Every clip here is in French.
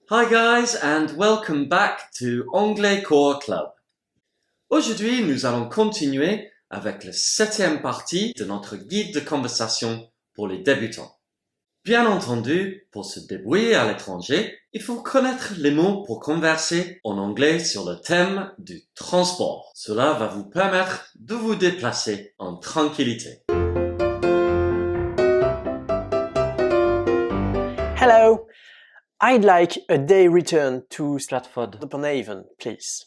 Hi guys and welcome back to Anglais Core Club. Aujourd'hui, nous allons continuer avec la 7e partie de notre guide de conversation pour les débutants. Bien entendu, pour se débrouiller à l'étranger, il faut connaître les mots pour converser en anglais sur le thème du transport. Cela va vous permettre de vous déplacer en tranquillité. Hello, I'd like a day return to Stratford-upon-Avon, please.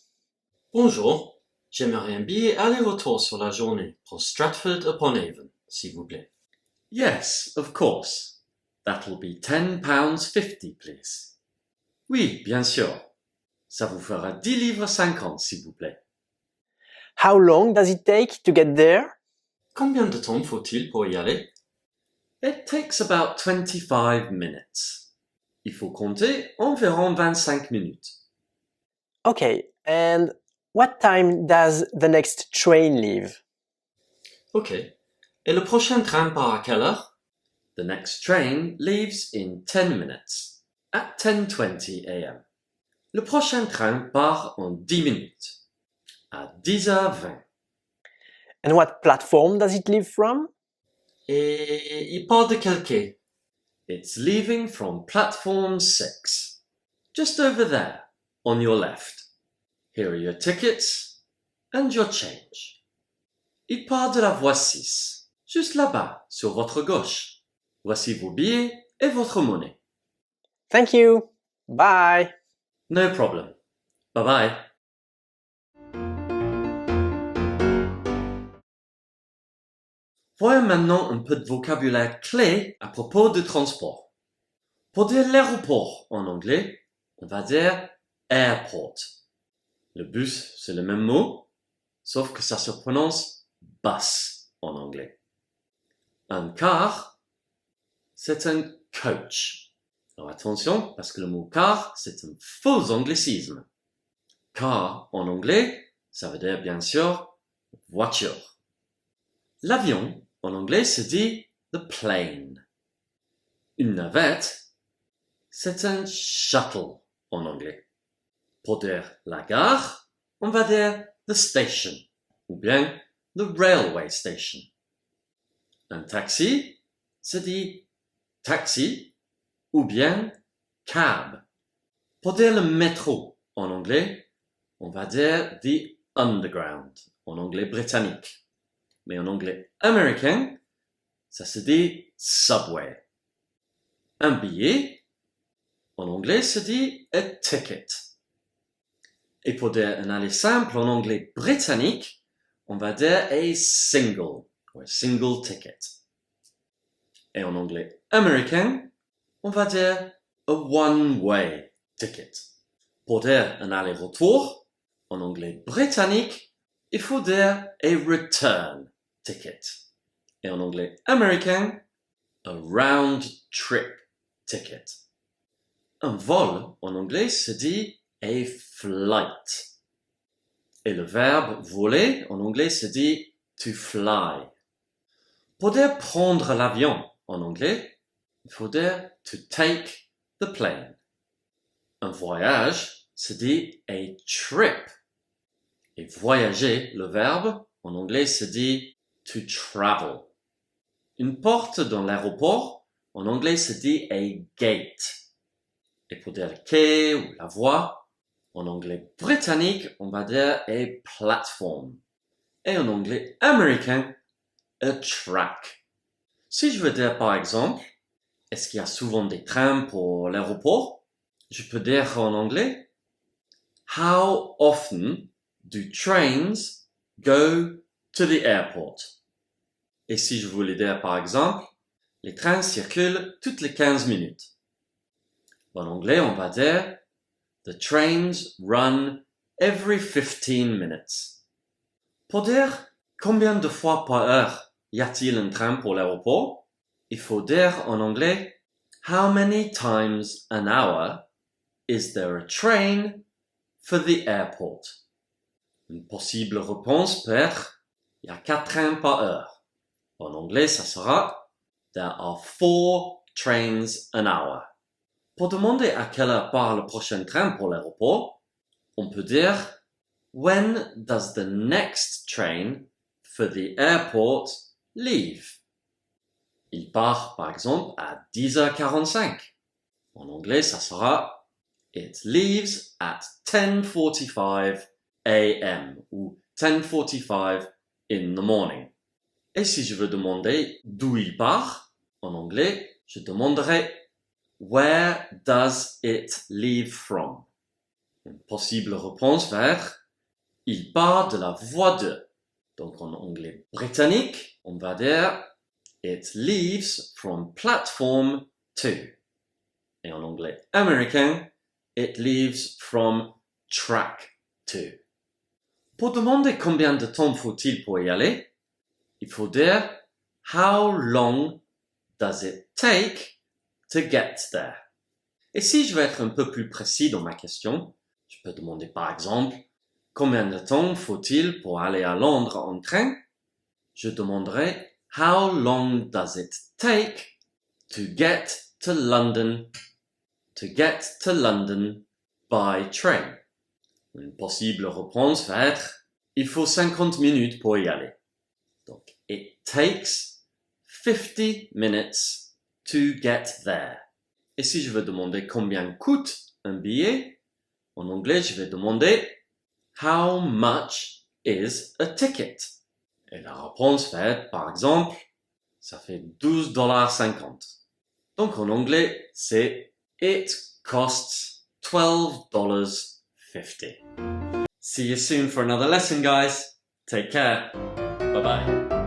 Bonjour, j'aimerais un billet aller-retour sur la journée pour Stratford-upon-Avon, s'il vous plaît. Yes, of course. That'll be £10.50, please. Oui, bien sûr. Ça vous fera 10 livres 50, s'il vous plaît. How long does it take to get there? Combien de temps faut-il pour y aller? It takes about 25 minutes. Il faut compter environ 25 minutes. Okay, and what time does the next train leave? Ok. Et le prochain train part à quelle heure? The next train leaves in 10 minutes, at 10:20 a.m. Le prochain train part en 10 minutes, à 10h20. And what platform does it leave from? Et il part de quel quai? It's leaving from platform 6, just over there, on your left. Here are your tickets and your change. Il part de la voie 6, juste là-bas, sur votre gauche. Voici vos billets et votre monnaie. Thank you. Bye. No problem. Bye-bye. Voyons maintenant un peu de vocabulaire clé à propos du transport. Pour dire l'aéroport en anglais, on va dire airport. Le bus, c'est le même mot, sauf que ça se prononce bus en anglais. Un car, c'est un coach. Alors attention, parce que le mot car, c'est un faux anglicisme. Car en anglais, ça veut dire bien sûr voiture. L'avion, en anglais, se dit the plane. Une navette, c'est un shuttle en anglais. Pour dire la gare, on va dire the station, ou bien the railway station. Un taxi se dit taxi, ou bien cab. Pour dire le métro en anglais, on va dire the underground, en anglais britannique. Mais en anglais américain, ça se dit subway. Un billet, en anglais, se dit a ticket. Et pour dire un aller simple en anglais britannique, on va dire a single, ou a single ticket. Et en anglais américain, on va dire a one-way ticket. Pour dire un aller-retour, en anglais britannique, il faut dire a return ticket. Et en anglais américain, a round trip ticket. Un vol en anglais se dit a flight. Et le verbe voler en anglais se dit to fly. Pour dire prendre l'avion en anglais, il faut dire to take the plane. Un voyage se dit a trip. Et voyager, le verbe en anglais se dit to travel. Une porte dans l'aéroport, en anglais se dit a gate. Et pour dire quai ou la voie, en anglais britannique, on va dire a platform. Et en anglais américain, a track. Si je veux dire par exemple, est-ce qu'il y a souvent des trains pour l'aéroport? Je peux dire en anglais, how often do trains go to the airport? Et si je voulais dire par exemple, les trains circulent toutes les 15 minutes. En anglais, on va dire the trains run every 15 minutes. Pour dire combien de fois par heure y a-t-il un train pour l'aéroport, il faut dire en anglais how many times an hour is there a train for the airport? Une possible réponse peut être il y a 4 trains par heure. En anglais, ça sera there are 4 trains an hour. Pour demander à quelle heure part le prochain train pour l'aéroport, on peut dire When does the next train for the airport leave? Il part par exemple à 10h45. En anglais, ça sera It leaves at 10:45 a.m. ou 10:45 in the morning. Et si je veux demander d'où il part, en anglais, je demanderai Where does it leave from? Une possible réponse va être Il part de la voie 2. Donc en anglais britannique, on va dire It leaves from platform 2. Et en anglais américain, It leaves from track 2. Pour demander combien de temps faut-il pour y aller, il faut dire How long does it take to get there? Et si je veux être un peu plus précis dans ma question, je peux demander par exemple Combien de temps faut-il pour aller à Londres en train? Je demanderai How long does it take to get to London by train? Une possible réponse va être Il faut 50 minutes pour y aller. Donc, it takes 50 minutes to get there. Et si je veux demander combien coûte un billet, en anglais, je vais demander How much is a ticket? Et la réponse va être, par exemple, ça fait $12.50. Donc en anglais, c'est It costs $12.50. See you soon for another lesson, guys. Take care. Bye-bye.